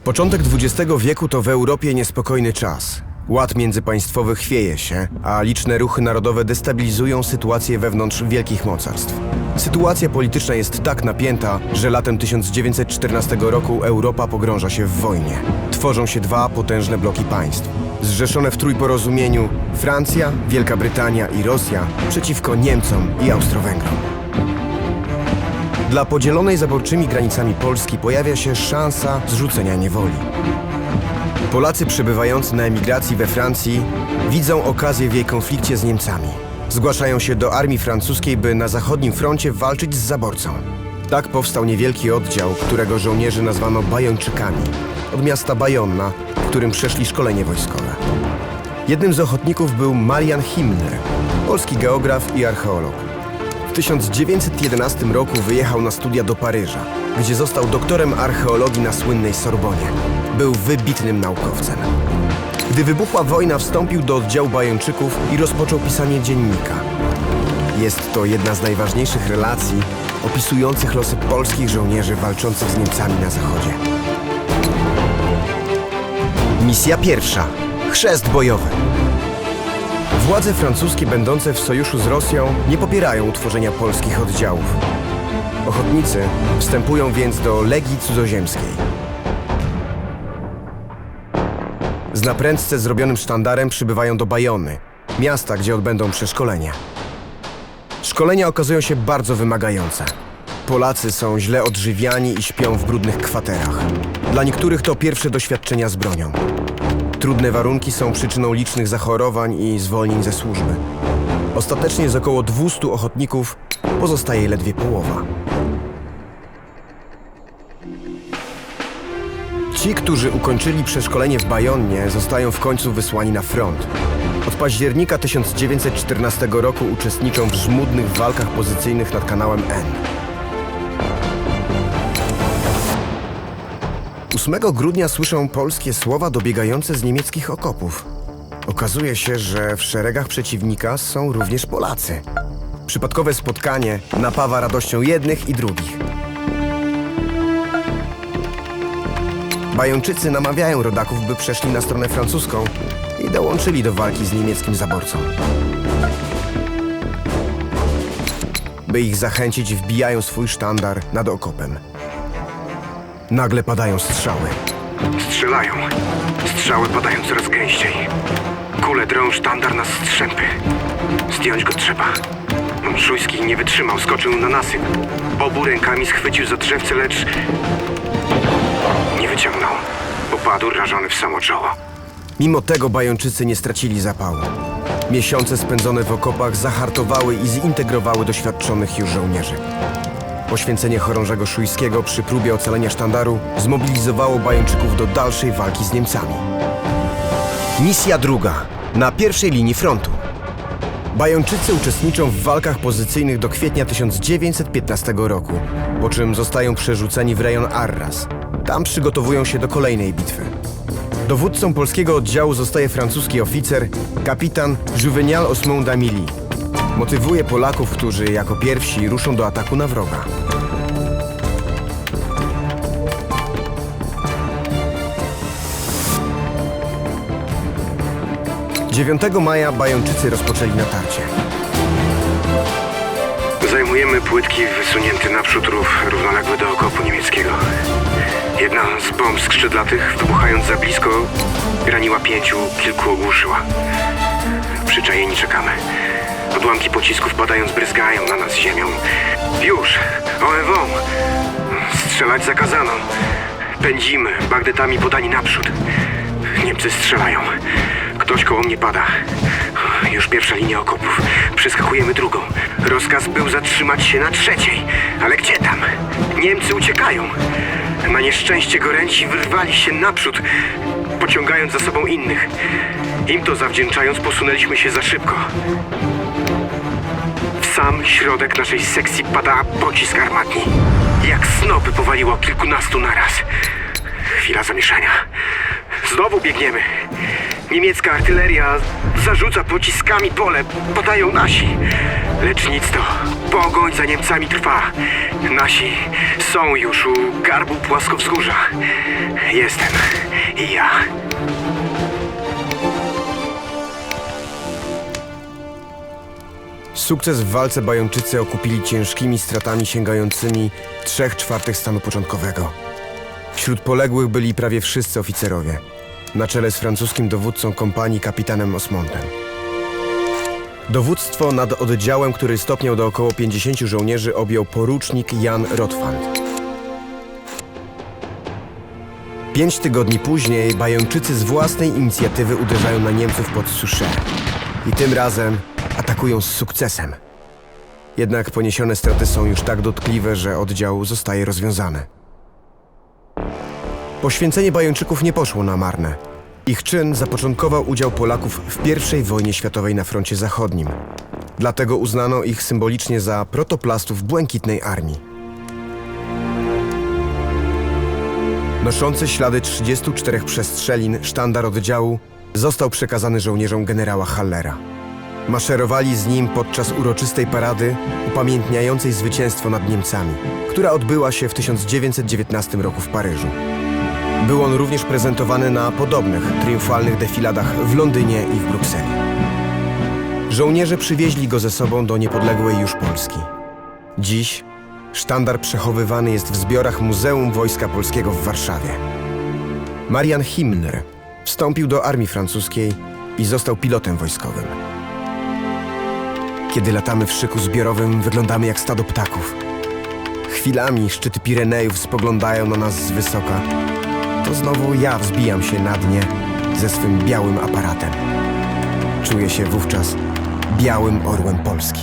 Początek XX wieku to w Europie niespokojny czas. Ład międzypaństwowy chwieje się, a liczne ruchy narodowe destabilizują sytuację wewnątrz wielkich mocarstw. Sytuacja polityczna jest tak napięta, że latem 1914 roku Europa pogrąża się w wojnie. Tworzą się dwa potężne bloki państw. Zrzeszone w trójporozumieniu Francja, Wielka Brytania i Rosja przeciwko Niemcom i Austro-Węgrom. Dla podzielonej zaborczymi granicami Polski pojawia się szansa zrzucenia niewoli. Polacy przebywający na emigracji we Francji widzą okazję w jej konflikcie z Niemcami. Zgłaszają się do armii francuskiej, by na zachodnim froncie walczyć z zaborcą. Tak powstał niewielki oddział, którego żołnierzy nazwano Bajończykami, od miasta Bajonna, w którym przeszli szkolenie wojskowe. Jednym z ochotników był Marian Himmler, polski geograf i archeolog. W 1911 roku wyjechał na studia do Paryża, gdzie został doktorem archeologii na słynnej Sorbonie. Był wybitnym naukowcem. Gdy wybuchła wojna, wstąpił do oddziału Bajończyków i rozpoczął pisanie dziennika. Jest to jedna z najważniejszych relacji opisujących losy polskich żołnierzy walczących z Niemcami na zachodzie. Misja pierwsza. Chrzest bojowy. Władze francuskie będące w sojuszu z Rosją nie popierają utworzenia polskich oddziałów. Ochotnicy wstępują więc do Legii Cudzoziemskiej. Z naprędce zrobionym sztandarem przybywają do Bajony, miasta, gdzie odbędą przeszkolenie. Szkolenia okazują się bardzo wymagające. Polacy są źle odżywiani i śpią w brudnych kwaterach. Dla niektórych to pierwsze doświadczenia z bronią. Trudne warunki są przyczyną licznych zachorowań i zwolnień ze służby. Ostatecznie z około 200 ochotników pozostaje ledwie połowa. Ci, którzy ukończyli przeszkolenie w Bajonnie, zostają w końcu wysłani na front. Od października 1914 roku uczestniczą w żmudnych walkach pozycyjnych nad kanałem N. 8 grudnia słyszą polskie słowa dobiegające z niemieckich okopów. Okazuje się, że w szeregach przeciwnika są również Polacy. Przypadkowe spotkanie napawa radością jednych i drugich. Bajończycy namawiają rodaków, by przeszli na stronę francuską i dołączyli do walki z niemieckim zaborcą. By ich zachęcić, wbijają swój sztandar nad okopem. Nagle padają strzały. Strzelają. Strzały padają coraz gęściej. Kule drą sztandar na strzępy. Zdjąć go trzeba. Szujski nie wytrzymał, skoczył na nasyp. Obu rękami schwycił za drzewce, lecz nie wyciągnął. Upadł rażony w samo czoło. Mimo tego Bajończycy nie stracili zapału. Miesiące spędzone w okopach zahartowały i zintegrowały doświadczonych już żołnierzy. Poświęcenie chorążego Szujskiego przy próbie ocalenia sztandaru zmobilizowało Bajończyków do dalszej walki z Niemcami. Misja druga. Na pierwszej linii frontu. Bajończycy uczestniczą w walkach pozycyjnych do kwietnia 1915 roku, po czym zostają przerzuceni w rejon Arras. Tam przygotowują się do kolejnej bitwy. Dowódcą polskiego oddziału zostaje francuski oficer, kapitan Juvenal Osmond d'Amilly. Motywuje Polaków, którzy jako pierwsi ruszą do ataku na wroga. Dziewiątego maja Bajończycy rozpoczęli natarcie. Zajmujemy płytki wysunięty naprzód rów równoległy do okopu niemieckiego. Jedna z bomb skrzydlatych, wybuchając za blisko, raniła 5, kilku ogłuszyła. Przyczajeni czekamy. Odłamki pocisków padając bryzgają na nas ziemią. Już! OEW! Strzelać zakazano. Pędzimy, bagdetami podani naprzód. Niemcy strzelają. Ktoś koło mnie pada. Już pierwsza linia okopów. Przeskakujemy drugą. Rozkaz był zatrzymać się na trzeciej. Ale gdzie tam? Niemcy uciekają. Na nieszczęście goręci wyrwali się naprzód, pociągając za sobą innych. Im to zawdzięczając, posunęliśmy się za szybko. W sam środek naszej sekcji pada pocisk armatni. Jak snopy powaliło kilkunastu naraz. Chwila zamieszania. Znowu biegniemy. Niemiecka artyleria zarzuca pociskami pole. Padają nasi. Lecz nic to. Pogoń za Niemcami trwa. Nasi są już u garbu płaskowzgórza. Jestem i ja. Sukces w walce Bajończycy okupili ciężkimi stratami sięgającymi 3/4 stanu początkowego. Wśród poległych byli prawie wszyscy oficerowie, na czele z francuskim dowódcą kompanii kapitanem Osmontem. Dowództwo nad oddziałem, który stopniał do około 50 żołnierzy, objął porucznik Jan Rotwand. 5 tygodni później Bajończycy z własnej inicjatywy uderzają na Niemców pod Souchez. I tym razem atakują z sukcesem. Jednak poniesione straty są już tak dotkliwe, że oddział zostaje rozwiązany. Poświęcenie Bajończyków nie poszło na marne. Ich czyn zapoczątkował udział Polaków w I wojnie światowej na froncie zachodnim. Dlatego uznano ich symbolicznie za protoplastów Błękitnej Armii. Noszący ślady 34 przestrzelin sztandar oddziału został przekazany żołnierzom generała Hallera. Maszerowali z nim podczas uroczystej parady upamiętniającej zwycięstwo nad Niemcami, która odbyła się w 1919 roku w Paryżu. Był on również prezentowany na podobnych, triumfalnych defiladach w Londynie i w Brukseli. Żołnierze przywieźli go ze sobą do niepodległej już Polski. Dziś sztandar przechowywany jest w zbiorach Muzeum Wojska Polskiego w Warszawie. Marian Himmler wstąpił do armii francuskiej i został pilotem wojskowym. Kiedy latamy w szyku zbiorowym, wyglądamy jak stado ptaków. Chwilami szczyty Pirenejów spoglądają na nas z wysoka. To znowu ja wzbijam się na dnie ze swym białym aparatem. Czuję się wówczas białym orłem Polski.